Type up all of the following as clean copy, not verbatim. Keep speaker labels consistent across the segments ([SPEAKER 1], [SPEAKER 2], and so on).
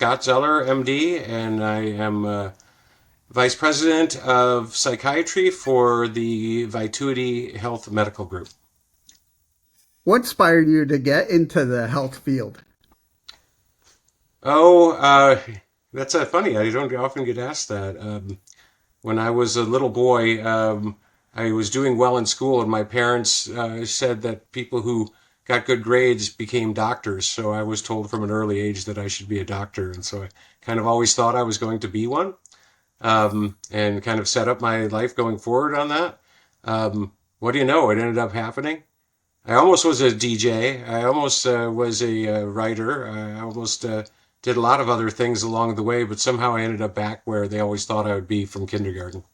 [SPEAKER 1] Scott Zeller, MD, and I am Vice President of Psychiatry for the Vituity Health Medical Group.
[SPEAKER 2] What inspired you to get into the health field?
[SPEAKER 1] That's funny. I don't often get asked that. When I was a little boy, I was doing well in school, and my parents said that people who got good grades became doctors. So I was told from an early age that I should be a doctor, and so I kind of always thought I was going to be one, and kind of set up my life going forward on that. What do you know? It ended up happening. I almost was a DJ. I almost was a writer. I almost did a lot of other things along the way, but somehow I ended up back where they always thought I would be from kindergarten.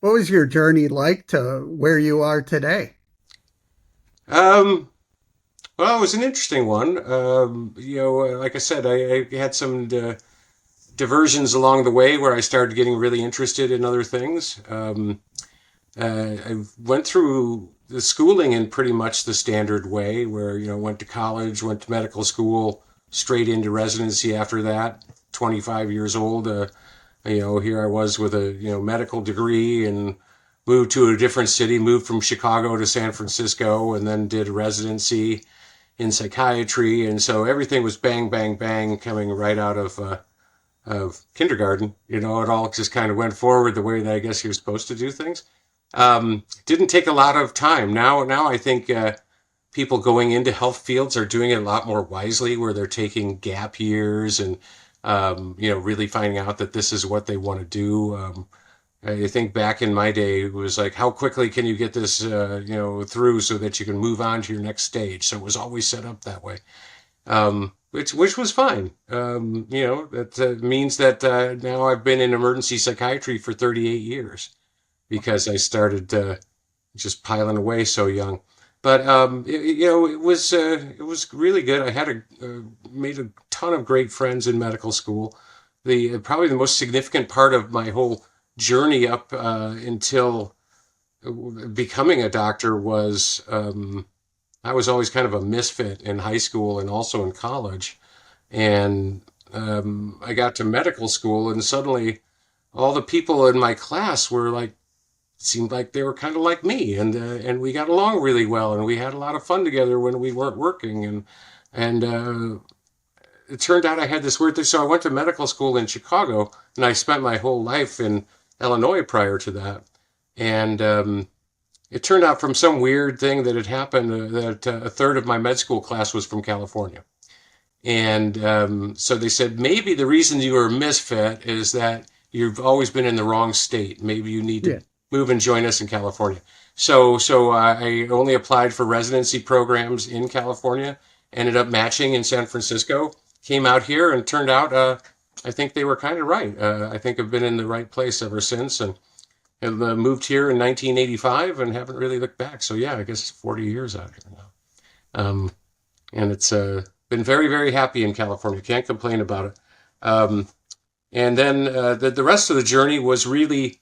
[SPEAKER 2] What was your journey like to where you are today?
[SPEAKER 1] Um, well, it was an interesting one. Like I said, I had some diversions along the way where I started getting really interested in other things. I went through the schooling in pretty much the standard way, where went to college, went to medical school, straight into residency after that. 25 years old, here I was with a medical degree, and moved to a different city, moved from Chicago to San Francisco, and then did a residency in psychiatry, and so everything was bang, bang, bang, coming right out of kindergarten. It all just kind of went forward the way that I guess you're supposed to do things. Didn't take a lot of time. Now I think people going into health fields are doing it a lot more wisely, where they're taking gap years and really finding out that this is what they want to do. I think back in my day, it was like, how quickly can you get this, through so that you can move on to your next stage? So it was always set up that way, which was fine. That means that now I've been in emergency psychiatry for 38 years because I started just piling away so young. But it was really good. I had made a ton of great friends in medical school. The Probably the most significant part of my whole journey up until becoming a doctor was I was always kind of a misfit in high school and also in college. And I got to medical school, and suddenly all the people in my class were like, seemed like they were kind of like me, and we got along really well, and we had a lot of fun together when we weren't working, and it turned out I had this weird thing. So I went to medical school in Chicago, and I spent my whole life in Illinois prior to that. And it turned out from some weird thing that had happened that a third of my med school class was from California. And so they said, maybe the reason you were a misfit is that you've always been in the wrong state. Maybe you need to move and join us in California. So I only applied for residency programs in California, ended up matching in San Francisco, came out here, and turned out I think they were kind of right. I think I've been in the right place ever since, and have moved here in 1985 and haven't really looked back. So yeah, I guess it's 40 years out here now. And it's been very, very happy in California. Can't complain about it. And then the rest of the journey was really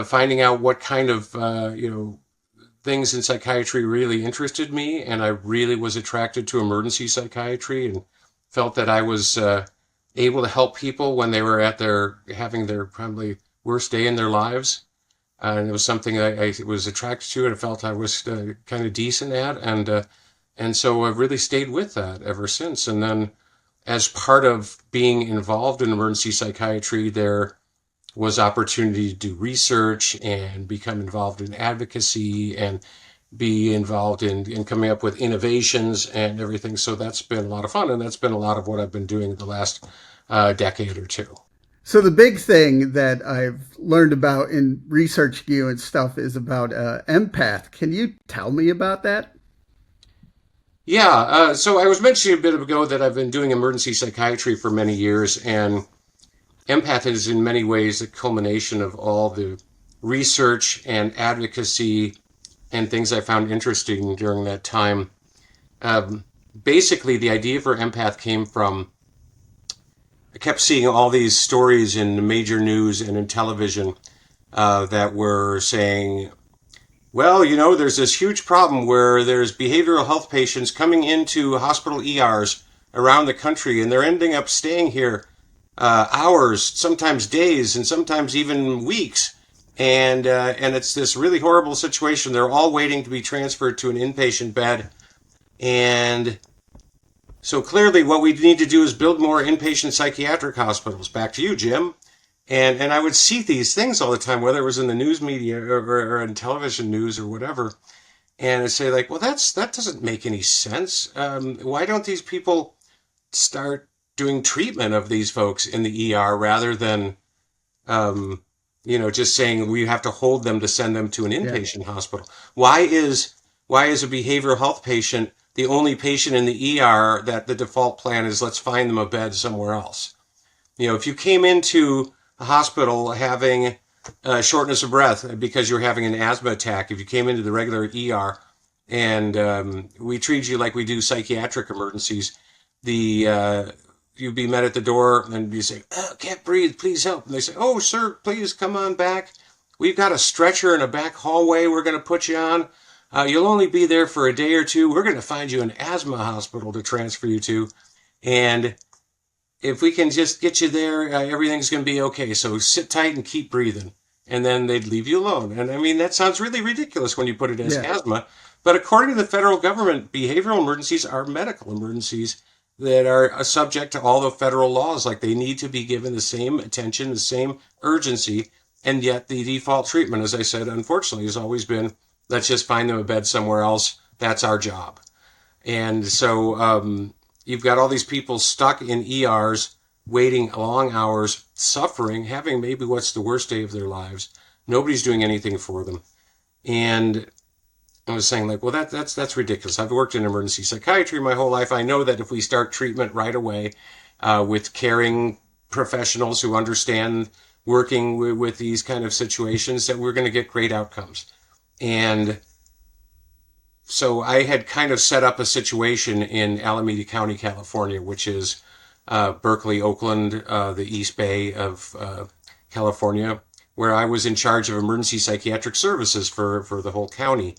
[SPEAKER 1] finding out what kind of things in psychiatry really interested me, and I really was attracted to emergency psychiatry and felt that I was able to help people when they were having their probably worst day in their lives. And it was something I was attracted to, and I felt I was kind of decent at, and so I've really stayed with that ever since. And then, as part of being involved in emergency psychiatry, there was opportunity to do research and become involved in advocacy and be involved in coming up with innovations and everything. So that's been a lot of fun, and that's been a lot of what I've been doing the last decade or two.
[SPEAKER 2] So the big thing that I've learned about in researching you and stuff is about empath. Can you tell me about that?
[SPEAKER 1] Yeah, so I was mentioning a bit ago that I've been doing emergency psychiatry for many years, and EMPATH is in many ways a culmination of all the research and advocacy and things I found interesting during that time. Basically, the idea for EMPATH came from, I kept seeing all these stories in the major news and in television that were saying, well, there's this huge problem where there's behavioral health patients coming into hospital ERs around the country, and they're ending up staying here hours, sometimes days, and sometimes even weeks. And it's this really horrible situation. They're all waiting to be transferred to an inpatient bed, and so clearly, what we need to do is build more inpatient psychiatric hospitals. Back to you, Jim. And I would see these things all the time, whether it was in the news media or in television news or whatever, and I'd say like, well, that doesn't make any sense. Why don't these people start doing treatment of these folks in the ER rather than just saying we have to hold them to send them to an
[SPEAKER 2] Yeah.
[SPEAKER 1] inpatient hospital? Why is a behavioral health patient the only patient in the ER that the default plan is let's find them a bed somewhere else? If you came into a hospital having shortness of breath because you're having an asthma attack, if you came into the regular ER and we treat you like we do psychiatric emergencies, you'd be met at the door and you say, oh, can't breathe, please help. And they say, oh, sir, please come on back. We've got a stretcher in a back hallway we're going to put you on. You'll only be there for a day or two. We're going to find you an asthma hospital to transfer you to. And if we can just get you there, everything's going to be okay. So sit tight and keep breathing. And then they'd leave you alone. And I mean, that sounds really ridiculous when you put it as
[SPEAKER 2] Yeah.
[SPEAKER 1] asthma. But according to the federal government, behavioral emergencies are medical emergencies that are subject to all the federal laws. Like they need to be given the same attention, the same urgency. And yet the default treatment, as I said, unfortunately, has always been, let's just find them a bed somewhere else. That's our job. And so you've got all these people stuck in ERs, waiting long hours, suffering, having maybe what's the worst day of their lives. Nobody's doing anything for them. And I was saying, like, well, that's ridiculous. I've worked in emergency psychiatry my whole life. I know that if we start treatment right away with caring professionals who understand working with these kind of situations, that we're going to get great outcomes. And so I had kind of set up a situation in Alameda County, California, which is Berkeley, Oakland, the East Bay of California, where I was in charge of emergency psychiatric services for the whole county.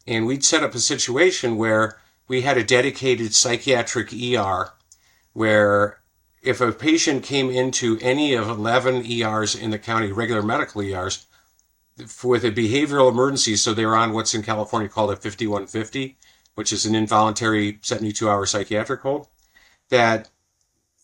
[SPEAKER 1] And we'd set up a situation where we had a dedicated psychiatric ER where if a patient came into any of 11 ERs in the county, regular medical ERs, with a behavioral emergency, so they were on what's in California called a 5150, which is an involuntary 72-hour psychiatric hold, that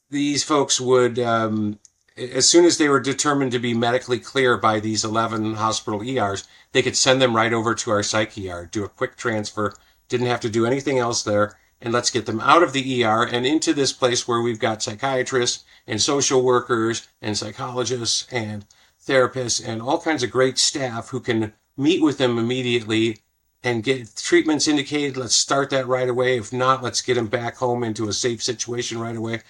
[SPEAKER 1] these folks would, as soon as they were determined to be medically clear by these 11 hospital ERs, they could send them right over to our psych ER, do a quick transfer, didn't have to do anything else there, and let's get them out of the ER and into this place where we've got psychiatrists and social workers and psychologists and therapists and all kinds of great staff who can meet with them immediately and get treatments indicated. Let's start that right away. If not, let's get them back home into a safe situation right away.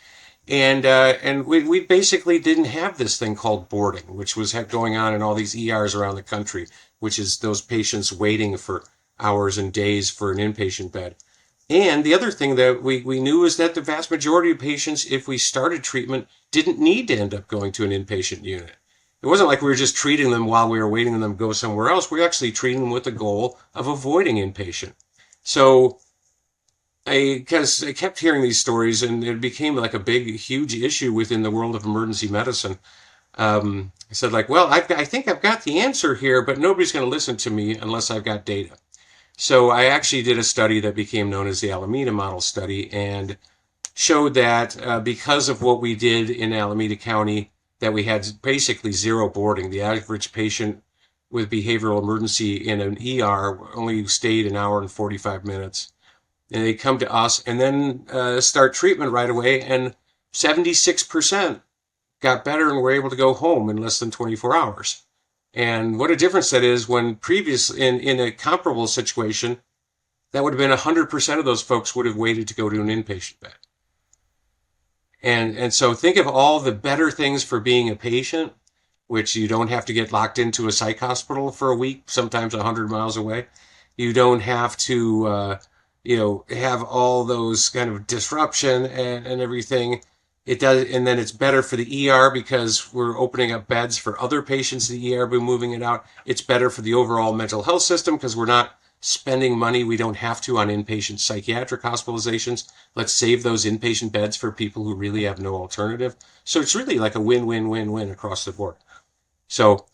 [SPEAKER 1] And we basically didn't have this thing called boarding, which was going on in all these ERs around the country, which is those patients waiting for hours and days for an inpatient bed. And the other thing that we knew is that the vast majority of patients, if we started treatment, didn't need to end up going to an inpatient unit. It wasn't like we were just treating them while we were waiting on them to go somewhere else. We were actually treating them with the goal of avoiding inpatient. So because I kept hearing these stories and it became like a big, huge issue within the world of emergency medicine. I said like, well, I think I've got the answer here, but nobody's going to listen to me unless I've got data. So I actually did a study that became known as the Alameda Model Study and showed that because of what we did in Alameda County, that we had basically zero boarding. The average patient with behavioral emergency in an ER only stayed an hour and 45 minutes. And they come to us and then start treatment right away, and 76% got better and were able to go home in less than 24 hours. And what a difference that is when previous in a comparable situation, that would have been 100% of those folks would have waited to go to an inpatient bed. And so think of all the better things for being a patient, which you don't have to get locked into a psych hospital for a week, sometimes 100 miles away. You don't have to, have all those kind of disruption and everything. It does, and then it's better for the ER because we're opening up beds for other patients in the ER, we're moving it out. It's better for the overall mental health system because we're not spending money we don't have to on inpatient psychiatric hospitalizations. Let's save those inpatient beds for people who really have no alternative. So it's really like a win-win-win-win across the board. So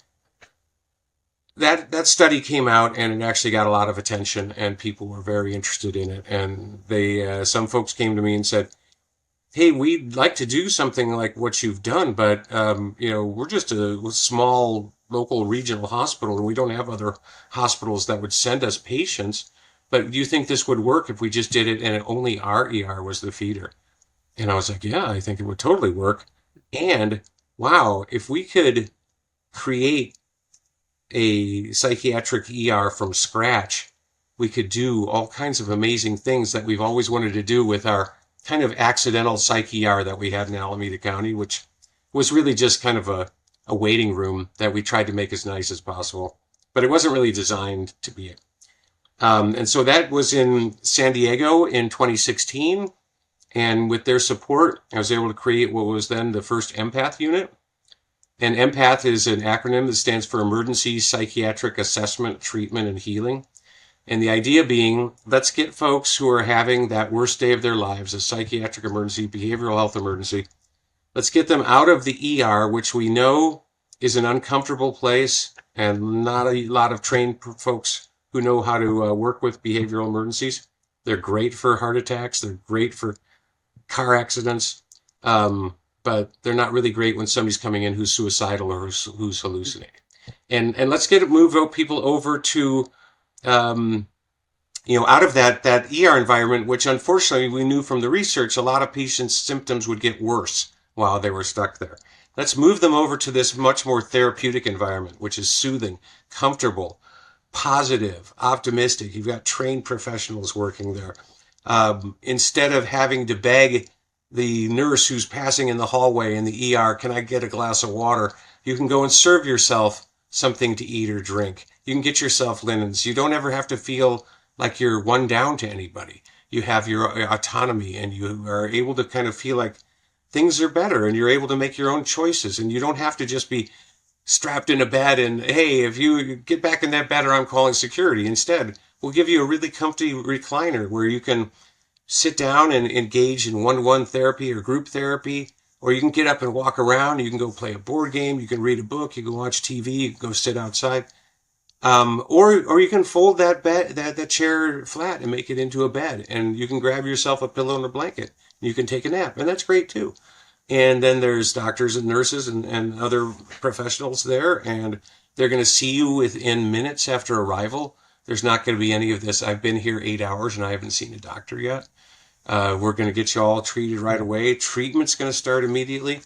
[SPEAKER 1] that study came out, and it actually got a lot of attention, and people were very interested in it. And they some folks came to me and said, "Hey, we'd like to do something like what you've done, but we're just a small local regional hospital, and we don't have other hospitals that would send us patients. But do you think this would work if we just did it and only our ER was the feeder?" And I was like, "Yeah, I think it would totally work." And wow, if we could create a psychiatric ER from scratch, we could do all kinds of amazing things that we've always wanted to do with our kind of accidental psych ER that we had in Alameda County, which was really just kind of a waiting room that we tried to make as nice as possible. But it wasn't really designed to be it. And so that was in San Diego in 2016. And with their support, I was able to create what was then the first EMPATH unit. And EMPATH is an acronym that stands for Emergencies, Psychiatric Assessment, Treatment, and Healing. And the idea being, let's get folks who are having that worst day of their lives, a psychiatric emergency, behavioral health emergency, let's get them out of the ER, which we know is an uncomfortable place and not a lot of trained folks who know how to work with behavioral emergencies. They're great for heart attacks. They're great for car accidents. But they're not really great when somebody's coming in who's suicidal or who's hallucinating. And let's get people over to, out of that ER environment, which unfortunately we knew from the research, a lot of patients' symptoms would get worse while they were stuck there. Let's move them over to this much more therapeutic environment, which is soothing, comfortable, positive, optimistic. You've got trained professionals working there. Instead of having to beg the nurse who's passing in the hallway in the ER, "Can I get a glass of water?" You can go and serve yourself something to eat or drink. You can get yourself linens. You don't ever have to feel like you're one down to anybody. You have your autonomy, and you are able to kind of feel like things are better, and you're able to make your own choices, and you don't have to just be strapped in a bed and, "Hey, if you get back in that bed or I'm calling security." Instead, we'll give you a really comfy recliner where you can sit down and engage in one-to-one therapy or group therapy, or you can get up and walk around. You can go play a board game. You can read a book. You can watch TV. You can go sit outside, or you can fold that chair flat and make it into a bed, and you can grab yourself a pillow and a blanket. You can take a nap, and that's great too. And then there's doctors and nurses and other professionals there, and they're going to see you within minutes after arrival. There's not going to be any of this, "I've been here 8 hours and I haven't seen a doctor yet." We're going to get you all treated right away. Treatment's going to start immediately.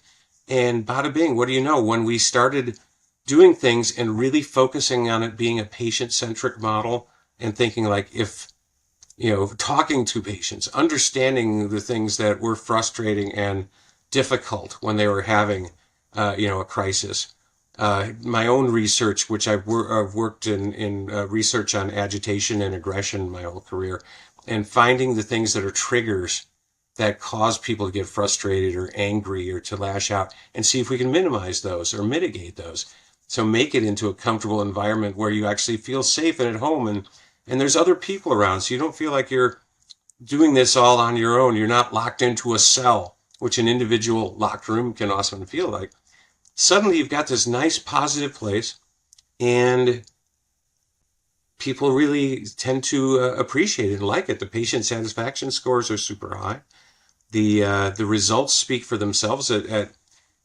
[SPEAKER 1] And bada bing, what do you know? When we started doing things and really focusing on it being a patient-centric model and thinking like talking to patients, understanding the things that were frustrating and difficult when they were having, a crisis. My own research, which I've worked in research on agitation and aggression my whole career, and finding the things that are triggers that cause people to get frustrated or angry or to lash out, and see if we can minimize those or mitigate those. So make it into a comfortable environment where you actually feel safe and at home, and there's other people around, so you don't feel like you're doing this all on your own. You're not locked into a cell, which an individual locked room can often feel like. Suddenly you've got this nice positive place, and people really tend to appreciate it and like it. The patient satisfaction scores are super high. The results speak for themselves at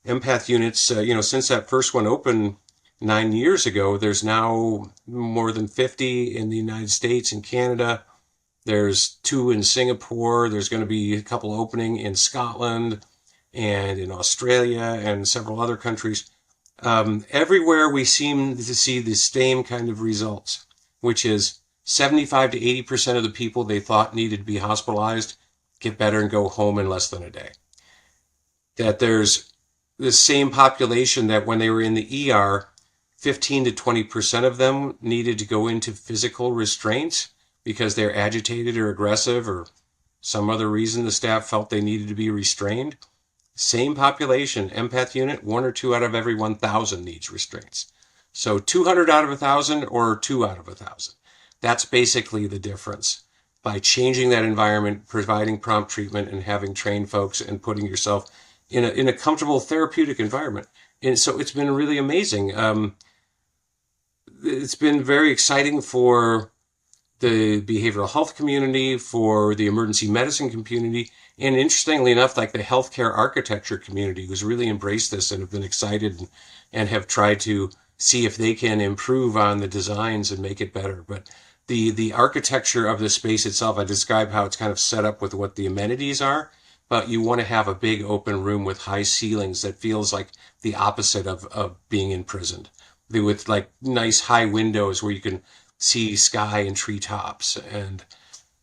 [SPEAKER 1] EMPATH units. Since that first one opened 9 years ago, there's now more than 50 in the United States and Canada. There's 2 in Singapore. There's going to be a couple opening in Scotland and in Australia and several other countries. Everywhere we seem to see the same kind of results, which is 75 to 80% of the people they thought needed to be hospitalized get better and go home in less than a day. That there's the same population that when they were in the ER, 15 to 20% of them needed to go into physical restraints because they're agitated or aggressive or some other reason the staff felt they needed to be restrained. Same population, EMPATH unit, 1 or 2 out of every 1,000 needs restraints. So 200 out of 1,000 or 2 out of 1,000. That's basically the difference. By changing that environment, providing prompt treatment, and having trained folks, and putting yourself in a comfortable therapeutic environment. And so it's been really amazing. It's been very exciting for the behavioral health community, for the emergency medicine community, and interestingly enough, like the healthcare architecture community, who's really embraced this and have been excited and have tried to see if they can improve on the designs and make it better. But the architecture of the space itself, I describe how it's kind of set up with what the amenities are, but you want to have a big open room with high ceilings that feels like the opposite of being imprisoned. With like nice high windows where you can see sky and treetops, and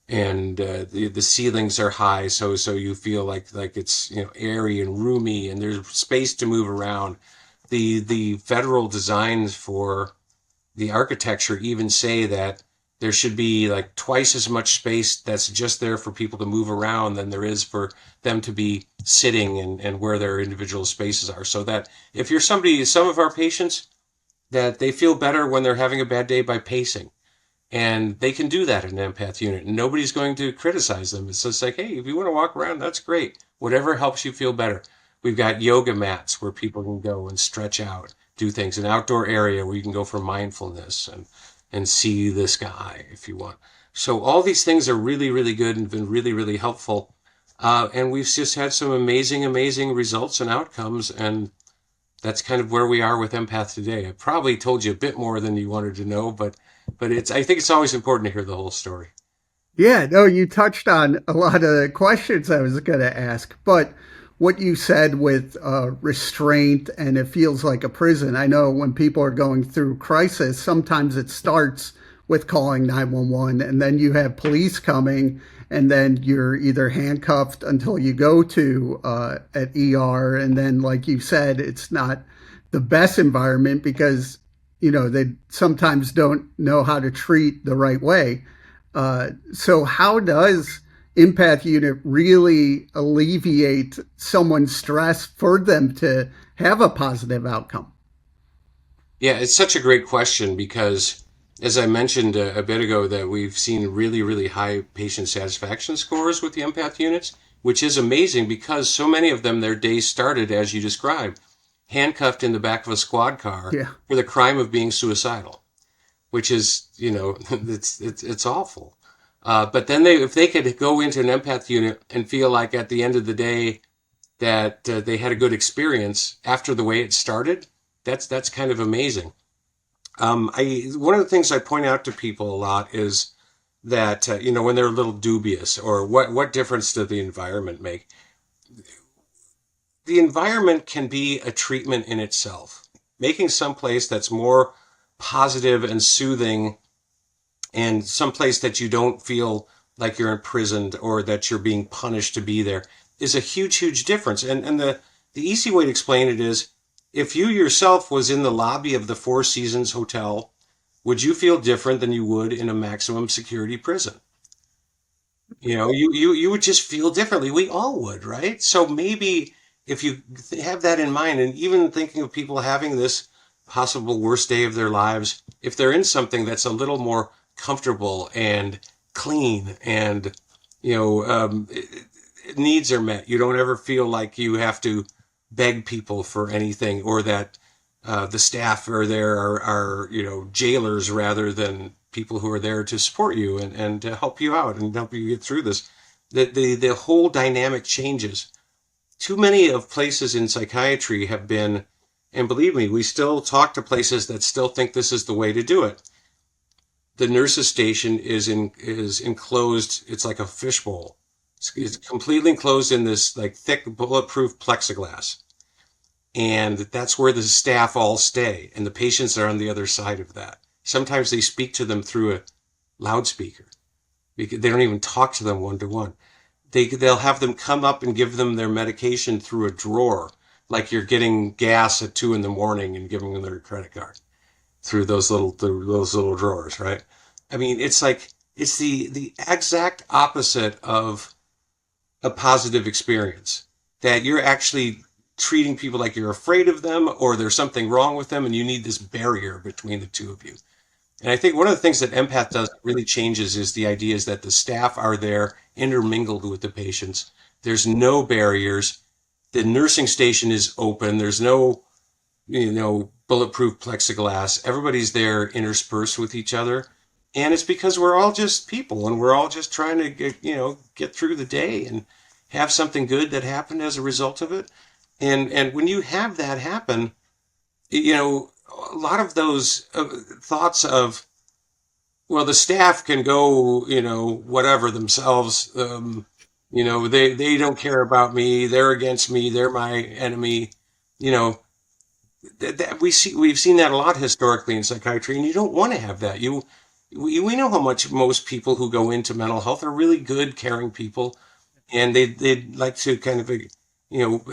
[SPEAKER 1] the ceilings are high, so you feel like it's, airy and roomy, and there's space to move around. The federal designs for the architecture even say that there should be like twice as much space that's just there for people to move around than there is for them to be sitting, and where their individual spaces are. So that if you're some of our patients, that they feel better when they're having a bad day by pacing. And they can do that in an empath unit, and nobody's going to criticize them. It's just like, hey, if you want to walk around, that's great. Whatever helps you feel better. We've got yoga mats where people can go and stretch out, do things. An outdoor area where you can go for mindfulness and see the sky if you want. So all these things are really, really good and been really, really helpful. And we've just had some amazing, amazing results and outcomes. And that's kind of where we are with empath today. I probably told you a bit more than you wanted to know, but I think it's always important to hear the whole story.
[SPEAKER 2] Yeah, no, you touched on a lot of the questions I was going to ask, but what you said with restraint and it feels like a prison. I know when people are going through crisis, sometimes it starts with calling 911, and then you have police coming, and then you're either handcuffed until you go to at ER, and then, like you said, it's not the best environment because they sometimes don't know how to treat the right way. So how does empath unit really alleviate someone's stress for them to have a positive outcome?
[SPEAKER 1] Yeah, it's such a great question because, as I mentioned a bit ago, that we've seen really, really high patient satisfaction scores with the empath units, which is amazing because so many of them, their days started, as you described, handcuffed in the back of a squad car
[SPEAKER 2] Yeah.
[SPEAKER 1] for the crime of being suicidal, which is, it's awful. But then if they could go into an empath unit and feel like at the end of the day that they had a good experience after the way it started, that's kind of amazing. One of the things I point out to people a lot is that when they're a little dubious, or what difference does the environment make? The environment can be a treatment in itself. Making some place that's more positive and soothing, and some place that you don't feel like you're imprisoned or that you're being punished to be there, is a huge, huge difference. And the easy way to explain it is, if you yourself was in the lobby of the Four Seasons Hotel, would you feel different than you would in a maximum security prison? You would just feel differently. We all would, right? So maybe if you have that in mind, and even thinking of people having this possible worst day of their lives, if they're in something that's a little more comfortable and clean, and needs are met, you don't ever feel like you have to beg people for anything, or that the staff are there are jailers rather than people who are there to support you and to help you out and help you get through this. The whole dynamic changes. Too many of places in psychiatry have been, and believe me, we still talk to places that still think this is the way to do it. The nurse's station is enclosed. It's like a fishbowl. It's completely enclosed in this like thick bulletproof plexiglass. And that's where the staff all stay, and the patients are on the other side of that. Sometimes they speak to them through a loudspeaker. They don't even talk to them one to one. They'll have them come up and give them their medication through a drawer, like you're getting gas at 2 a.m. and giving them their credit card through those little drawers, right? I mean, it's the exact opposite of a positive experience, that you're actually treating people like you're afraid of them or there's something wrong with them, and you need this barrier between the two of you. And I think one of the things that empath does that really changes is the idea is that the staff are there intermingled with the patients. There's no barriers. The nursing station is open. There's no, bulletproof plexiglass. Everybody's there interspersed with each other. And it's because we're all just people and we're all just trying to get through the day and have something good that happened as a result of it. And when you have that happen, a lot of those thoughts of, well, the staff can go, whatever themselves. They don't care about me. They're against me. They're my enemy. You know, we've seen that a lot historically in psychiatry, and you don't want to have that. We know how much most people who go into mental health are really good, caring people, and they'd like to kind of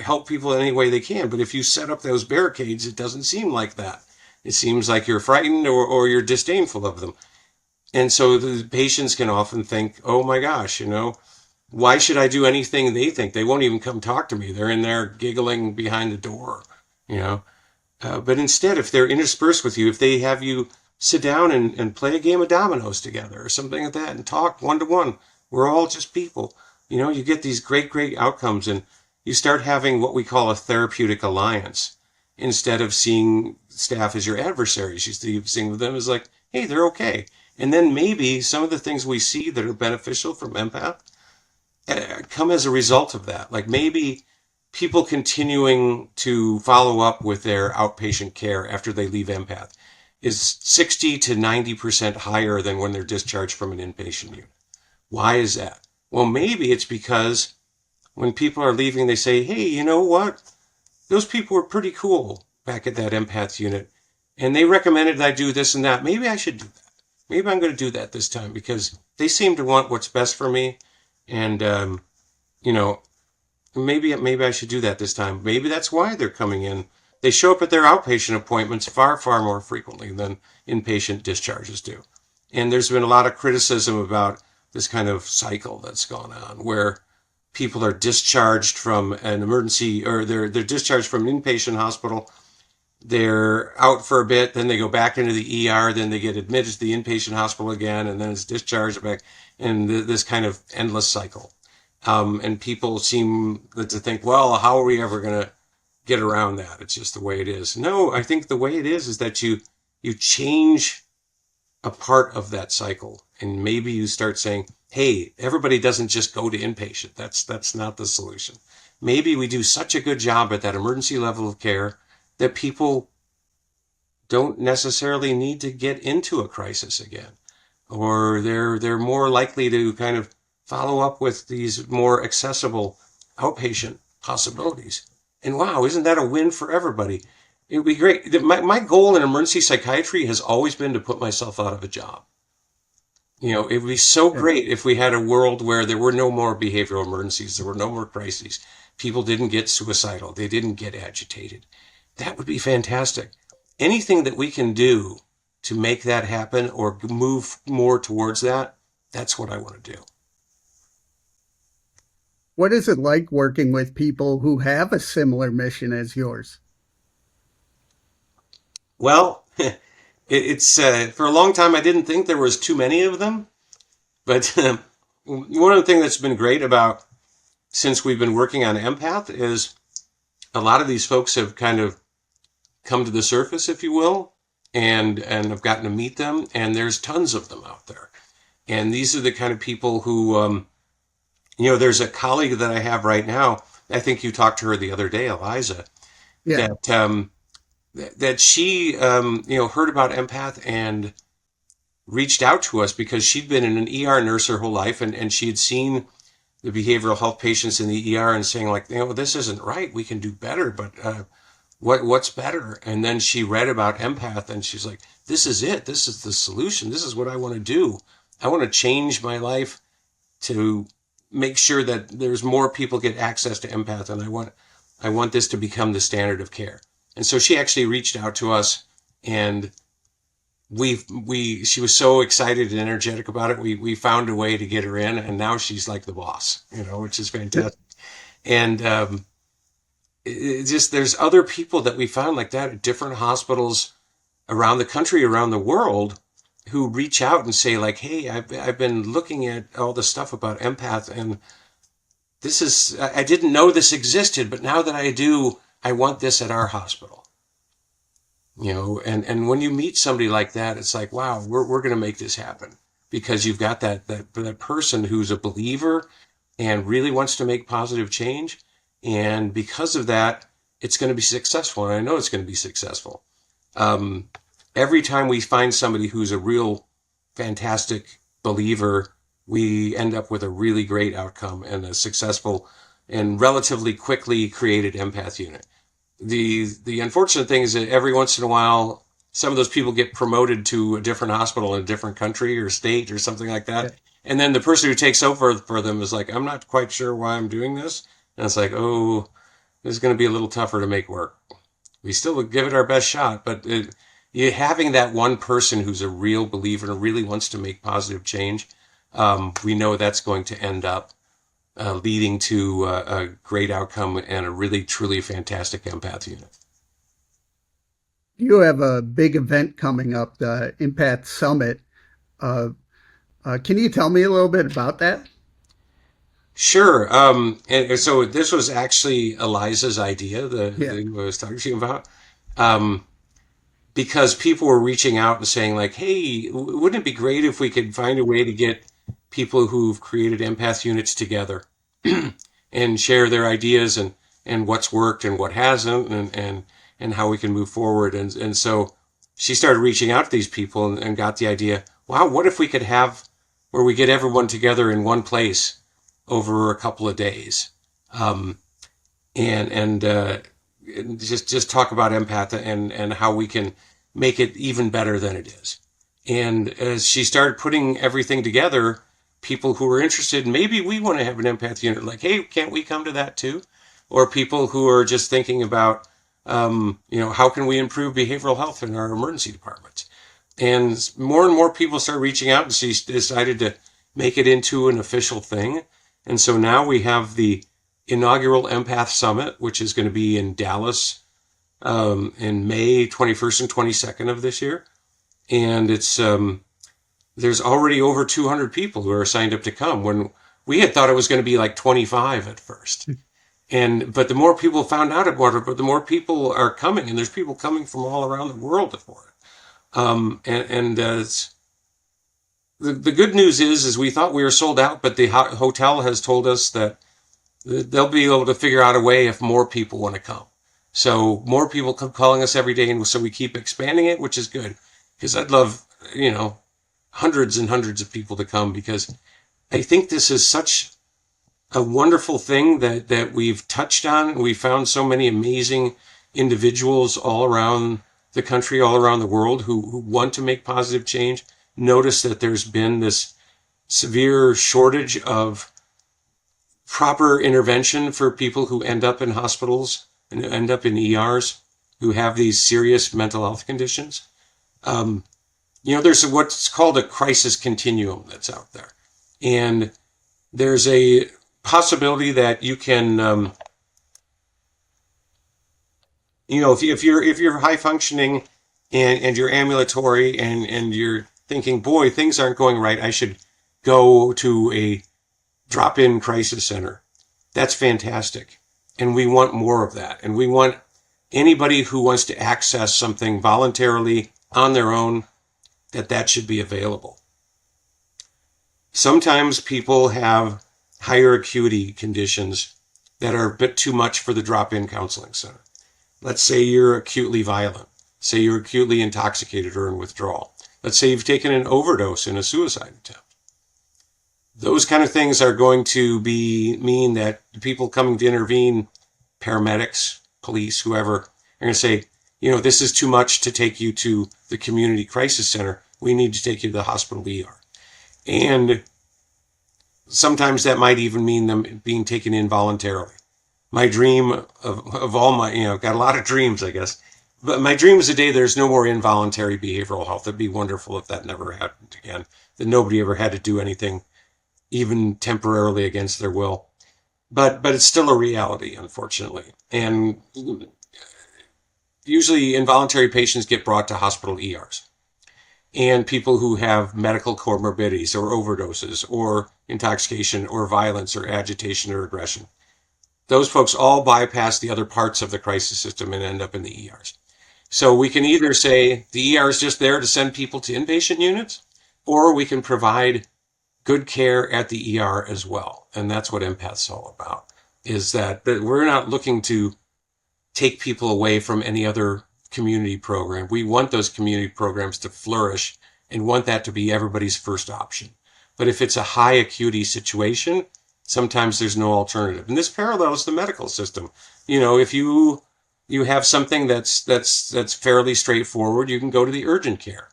[SPEAKER 1] help people in any way they can. But if you set up those barricades, it doesn't seem like that. It seems like you're frightened or you're disdainful of them. And so the patients can often think, oh my gosh, why should I do anything they think? They won't even come talk to me. They're in there giggling behind the door, you know. But instead, if they're interspersed with you, if they have you sit down and play a game of dominoes together or something like that and talk one to one, we're all just people. You get these great, great outcomes and you start having what we call a therapeutic alliance. Instead of seeing staff as your adversaries, you seeing them as like, hey, they're okay. And then maybe some of the things we see that are beneficial from empath come as a result of that. Like maybe people continuing to follow up with their outpatient care after they leave empath is 60 to 90% higher than when they're discharged from an inpatient unit. Why is that? Well, maybe it's because when people are leaving, they say, hey, you know what? Those people were pretty cool back at that empath unit, and they recommended I do this and that. Maybe I should do that. Maybe I'm going to do that this time because they seem to want what's best for me, and you know, maybe I should do that this time. Maybe that's why they're coming in. They show up at their outpatient appointments far, far more frequently than inpatient discharges do. And there's been a lot of criticism about this kind of cycle that's gone on where people are discharged from an emergency or they're discharged from an inpatient hospital. They're out for a bit, then they go back into the ER, then they get admitted to the inpatient hospital again, and then it's discharged back, and this kind of endless cycle. And people seem to think, well, how are we ever going to get around that? It's just the way it is. No, I think the way it is that you change a part of that cycle, and maybe you start saying, hey, everybody doesn't just go to inpatient. That's not the solution. Maybe we do such a good job at that emergency level of care that people don't necessarily need to get into a crisis again, or they're more likely to kind of follow up with these more accessible outpatient possibilities. And wow, isn't that a win for everybody? It would be great. My goal in emergency psychiatry has always been to put myself out of a job. It would be so great if we had a world where there were no more behavioral emergencies, there were no more crises. People didn't get suicidal, they didn't get agitated. That would be fantastic. Anything that we can do to make that happen or move more towards that, that's what I want to do.
[SPEAKER 2] What is it like working with people who have a similar mission as yours?
[SPEAKER 1] Well, it's for a long time I didn't think there was too many of them, but one of the things that's been great about since we've been working on empath is a lot of these folks have kind of come to the surface, if you will, and I've gotten to meet them, and there's tons of them out there. And these are the kind of people who, there's a colleague that I have right now. I think you talked to her the other day, Eliza,
[SPEAKER 2] Yeah.
[SPEAKER 1] that she, heard about empath and reached out to us because she'd been in an ER nurse her whole life, and she had seen the behavioral health patients in the ER and saying like, this isn't right. We can do better, but what's better? And then she read about empath and she's like, this is it. This is the solution. This is what I want to do. I want to change my life to make sure that there's more people get access to empath, and I want this to become the standard of care. And so she actually reached out to us, and she was so excited and energetic about it. We found a way to get her in, and now she's like the boss, which is fantastic. And it just there's other people that we found like that at different hospitals around the country, around the world, who reach out and say like, hey, I've been looking at all the stuff about empath, and this is, I didn't know this existed, but now that I do, I want this at our hospital. And when you meet somebody like that, it's like, wow, we're going to make this happen, because you've got that person who's a believer and really wants to make positive change. And because of that, it's going to be successful. And I know it's going to be successful. Um, every time we find somebody who's a real fantastic believer, we end up with a really great outcome and a successful and relatively quickly created empath unit. The unfortunate thing is that every once in a while, some of those people get promoted to a different hospital in a different country or state or something like
[SPEAKER 2] Yeah.
[SPEAKER 1] that. And then the person who takes over for them is like, I'm not quite sure why I'm doing this. And it's like, oh, this is going to be a little tougher to make work. We still would give it our best shot, but you having that one person who's a real believer and really wants to make positive change, we know that's going to end up leading to a great outcome and a really, truly fantastic empath unit.
[SPEAKER 2] You have a big event coming up, the Impact Summit. Uh, can you tell me a little bit about that?
[SPEAKER 1] Sure. And so this was actually Eliza's idea,
[SPEAKER 2] Yeah.
[SPEAKER 1] the I was talking to you about, um, because people were reaching out and saying like, "Hey, wouldn't it be great if we could find a way to get people who've created empath units together and share their ideas and what's worked and what hasn't, and how we can move forward." And so she started reaching out to these people and got the idea, wow, what if we could have where we get everyone together in one place over a couple of days, um, and just talk about empath and how we can make it even better than it is. And as she started putting everything together, people who were interested, maybe we want to have an empath unit, like, hey, can't we come to that too? Or people who are just thinking about, how can we improve behavioral health in our emergency departments? And more people started reaching out, and she decided to make it into an official thing. And so now we have the inaugural Empath Summit, which is going to be in Dallas in May 21st and 22nd of this year. And there's already over 200 people who are signed up to come, when we had thought it was going to be like 25 at first. But the more people found out about it, but the more people are coming, and there's people coming from all around the world for it. The good news is we thought we were sold out, but the hotel has told us that they'll be able to figure out a way if more people want to come. So more people come calling us every day, and so we keep expanding it, which is good, because I'd love, hundreds and hundreds of people to come, because I think this is such a wonderful thing that we've touched on. We found so many amazing individuals all around the country, all around the world, who want to make positive change. Notice that there's been this severe shortage of proper intervention for people who end up in hospitals and end up in ERs, who have these serious mental health conditions. There's what's called a crisis continuum that's out there. And there's a possibility that you can, if you're high functioning and you're ambulatory and you're thinking, boy, things aren't going right, I should go to a drop-in crisis center. That's fantastic. And we want more of that. And we want anybody who wants to access something voluntarily on their own, that should be available. Sometimes people have higher acuity conditions that are a bit too much for the drop-in counseling center. Let's say you're acutely violent. Say you're acutely intoxicated or in withdrawal. Let's say you've taken an overdose in a suicide attempt. Those kind of things are going to mean that the people coming to intervene, paramedics, police, whoever, are going to say, this is too much to take you to the community crisis center. We need to take you to the hospital ER. And sometimes that might even mean them being taken in voluntarily. My dream of all my, I've got a lot of dreams, I guess. But my dream is a day there's no more involuntary behavioral health. It'd be wonderful if that never happened again, that nobody ever had to do anything, even temporarily against their will. But it's still a reality, unfortunately. And usually involuntary patients get brought to hospital ERs. and people who have medical comorbidities or overdoses or intoxication or violence or agitation or aggression. Those folks all bypass the other parts of the crisis system and end up in the ERs. So we can either say the ER is just there to send people to inpatient units, or we can provide good care at the ER as well. And that's what empath's all about, is that we're not looking to take people away from any other community program. We want those community programs to flourish and want that to be everybody's first option. But if it's a high acuity situation, sometimes there's no alternative. And this parallels the medical system. If you have something that's fairly straightforward, you can go to the urgent care.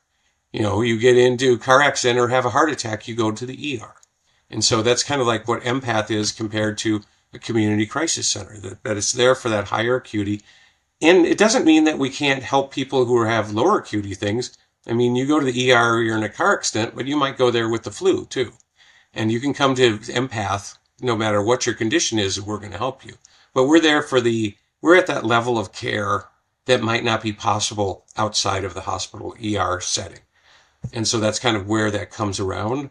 [SPEAKER 1] You get into a car accident or have a heart attack, you go to the ER. And so that's kind of like what empath is compared to a community crisis center, that it's there for that higher acuity. And it doesn't mean that we can't help people who have lower acuity things. I mean, you go to the ER or you're in a car accident, but you might go there with the flu too. And you can come to empath no matter what your condition is, and we're going to help you. But we're at that level of care that might not be possible outside of the hospital ER setting. And so that's kind of where that comes around.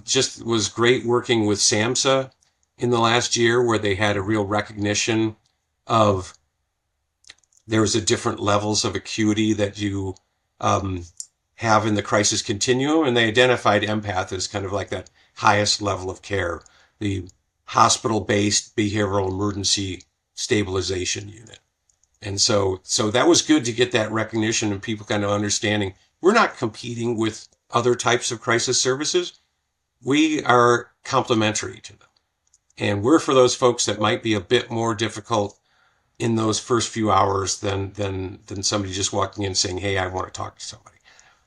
[SPEAKER 1] Just was great working with SAMHSA in the last year, where they had a real recognition of there was a different levels of acuity that you have in the crisis continuum, and they identified empath as kind of like that highest level of care, the hospital-based behavioral emergency stabilization unit. And so that was good to get that recognition and people kind of understanding we're not competing with other types of crisis services. We are complementary to them. And we're for those folks that might be a bit more difficult in those first few hours than somebody just walking in saying, hey, I want to talk to somebody.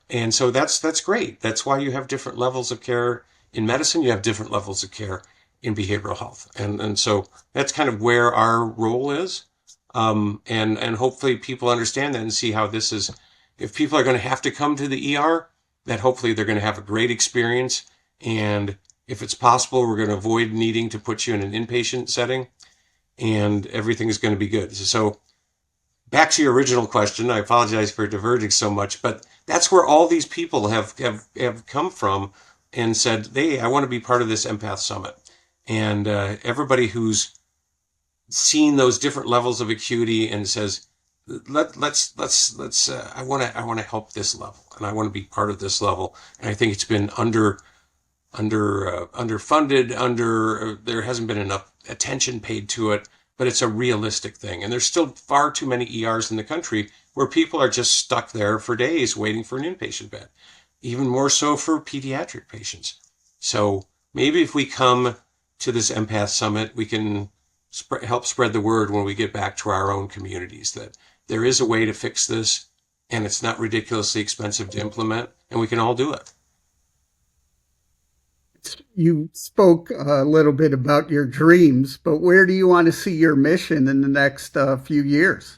[SPEAKER 1] And so that's great. That's why you have different levels of care in medicine. You have different levels of care in behavioral health. And so that's kind of where our role is. And hopefully people understand that and see how this is, if people are going to have to come to the ER, that hopefully they're going to have a great experience. And if it's possible, we're going to avoid needing to put you in an inpatient setting, and everything is going to be good. So back to your original question, I apologize for diverging so much, but that's where all these people have come from and said, hey, I want to be part of this Empath Summit. And everybody who's seen those different levels of acuity and says, let's I want to help this level, and I want to be part of this level. And I think it's been underfunded, there hasn't been enough attention paid to it, but it's a realistic thing. And there's still far too many ERs in the country where people are just stuck there for days waiting for an inpatient bed, even more so for pediatric patients. So maybe if we come to this Empath Summit, we can help spread the word when we get back to our own communities that there is a way to fix this, and it's not ridiculously expensive to implement, and we can all do it.
[SPEAKER 2] You spoke a little bit about your dreams, but where do you want to see your mission in the next few years?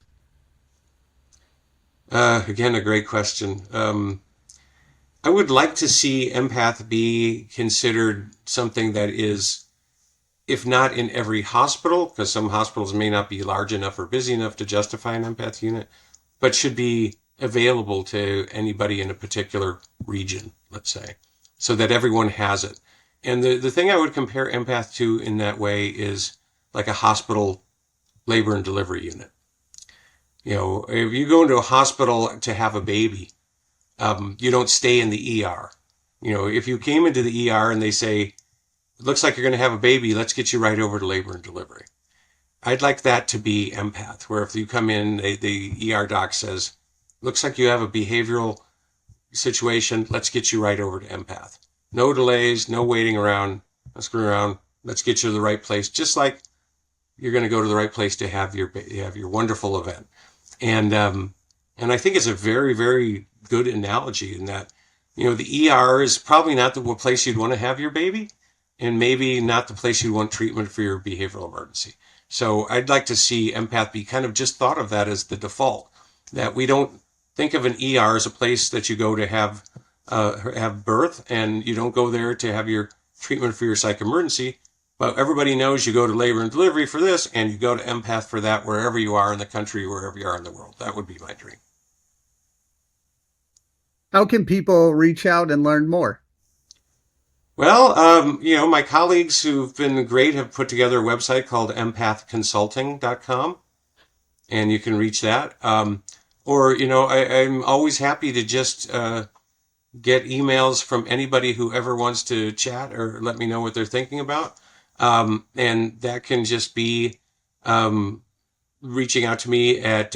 [SPEAKER 1] Again, a great question. I would like to see empath be considered something that is, if not in every hospital, because some hospitals may not be large enough or busy enough to justify an empath unit, but should be available to anybody in a particular region, let's say, so that everyone has it. And the thing I would compare empath to in that way is like a hospital labor and delivery unit. If you go into a hospital to have a baby, you don't stay in the ER. If you came into the ER and they say, it looks like you're going to have a baby, let's get you right over to labor and delivery. I'd like that to be empath, where if you come in, the ER doc says, looks like you have a behavioral situation, let's get you right over to empath. No delays, no waiting around, let's go around, let's get you to the right place, just like you're going to go to the right place to have your wonderful event. And I think it's a very, very good analogy in that, the ER is probably not the place you'd want to have your baby, and maybe not the place you'd want treatment for your behavioral emergency. So I'd like to see empath be kind of just thought of that as the default, that we don't think of an ER as a place that you go to have birth, and you don't go there to have your treatment for your psych emergency. But everybody knows you go to labor and delivery for this, and you go to empath for that wherever you are in the country, wherever you are in the world. That would be my dream.
[SPEAKER 2] How can people reach out and learn more?
[SPEAKER 1] Well, my colleagues who've been great have put together a website called empathconsulting.com, and you can reach that. I'm always happy to just get emails from anybody who ever wants to chat or let me know what they're thinking about. And that can just be reaching out to me at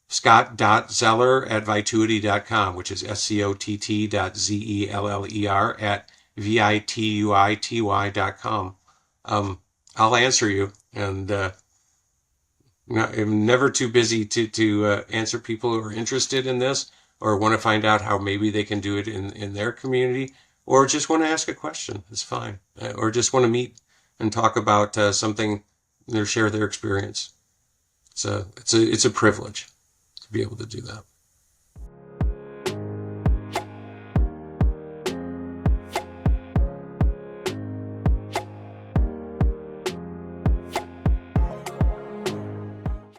[SPEAKER 1] scott.zeller@vituity.com, which is scott.zeller at vituity.com. I'll answer you, and I'm never too busy to answer people who are interested in this or want to find out how maybe they can do it in their community, or just want to ask a question. It's fine, or just want to meet and talk about something or share their experience. It's a privilege to be able to do that.